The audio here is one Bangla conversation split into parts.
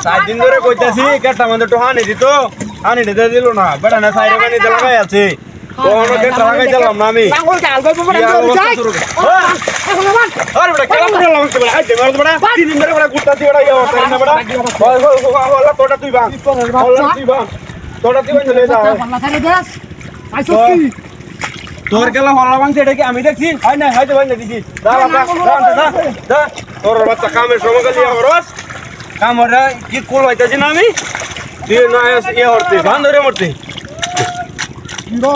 সাত দিন ধরে কইতাছি কেটা আমাদের তো হানি দিত হানি দিতে দিল না বেটা না সাইরে গানি দিতে লাগাই আছে কোন কেটা লাগাই দিলাম না আমি পাগল গাল গো বড় যাই আরে বেটা কেলা করে লাগাই বেটা আইতে মার বেটা তিন দিন ধরে বেটা গুত্তাছি বেটা ইয়া করে না বেটা হল তোটা তুই বাং হল তুই বাং তোটা তুই বাং চলে যা পাল্লা থাকে দেশ আইছো কি তোর কেলা হল্লা বাংছে এটা কি আমি দেখছি হয় না হয়তো বাং দিছি দা দা তোর বাচ্চা কামের সময় গেলি হরস কামরা কি কোল হইতাছি না আমি তুই না ইয়া হরতে বান ধরে মরতে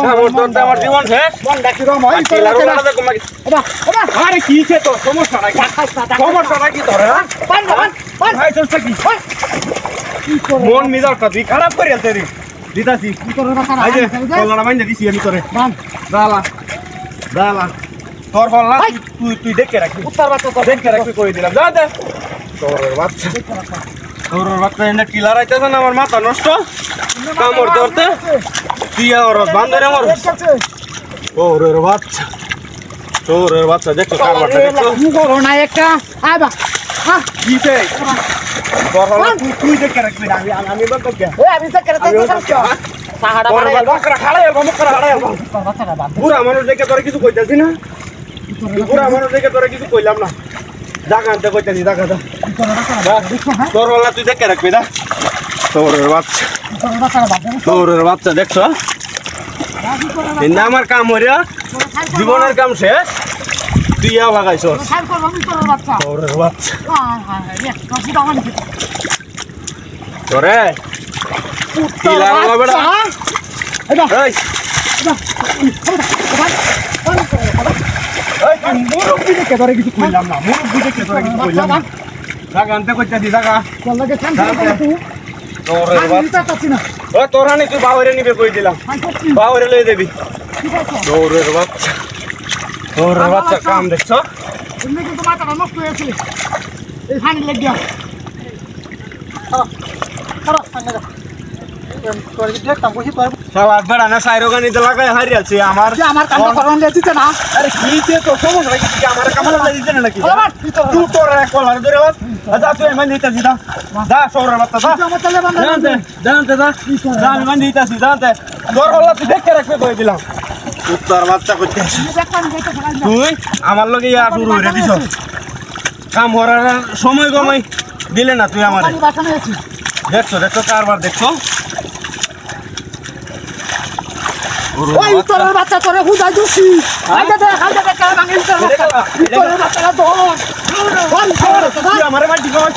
কামর তোর আমার জীবন শেষ বন ডাকি রম হয় আরে কি সে তো সমস্যা নাই সমস্যা কি তোর বান বান ভাই তোর কি মন মিজাজটা তুই খারাপ করে আলতে রে দিতাছি এই যে কল্লাটা মাইনে দিছি আমি তোরে বান দালা দালা তোর বললা তুই দেখে রাখবি উত্তর বাচ্চা তো দেখে রাখবি কই দিলাম যা দে তোর বাচ্চা এনে টিলার আইতাছে না আমার মাথা নষ্ট কামড় ধরতে তুই আর বান্ধরে মর ওরে বাচ্চা তোর বাচ্চা দেখো কারবারটা দেখো করোনা একটা আইবা হ্যাঁ কিছে বড়লা তুই দেখে রাখবি আমি বলতো কে আমি তো করতে তো সাহাড়া বড় বাকরা খাড়া মুখরা হাড়া পুরা মানুষ দেখে তোরে কিছু কইতাছি না পুরা মানুষ দেখে তোরে কিছু কইলাম না জায়গা আনতে কইতাছি জায়গা দা তোর বলা তুই দেখে রাখবি না তোর বাচ্চা দেখছো আমার কাম হইয়া জীবনের কাম শেষ তুই ভাগাইছ তোর বাচ্চা তোরে মুরব্বী দেখে তোরে কিছু কইলাম না মুরব্বী দেখে তোরে কিছু কইলাম না জায়গা আনতে কইতাছি জায়গা তোর হানি তুই বাউরে নিবে কই দিলাম বাউরে লই দেবি তোরের বাচ্চা কাম দেখছো সবার বেড়া না সাইরো গানিতে লাগাই হারিয়েছি আমার না আরে কি তো সমস্যা কি আমার কামলা দিতে না নাকি তুই তোর কলার ধরে যা তুই মানে দিতাছি দা সৌরের বাচ্চা জানতে আমি মানে দিতাছি জানতে তোর হল্লা তুই দেখে রাখবে কই দিলাম উত্তর বাচ্চা করতে তুই আমার লগে ইয়া শুরু হয়ে দিছ কাম করার সময় কমাই দিলে না তুই আমার দেখছো কারবার দেখছো ওই তোর বাচ্চা তোরে হুদাই দোষী আইতে দে কাল ভাঙিল তোর বাচ্চা তো আমারে মাটি খাওয়া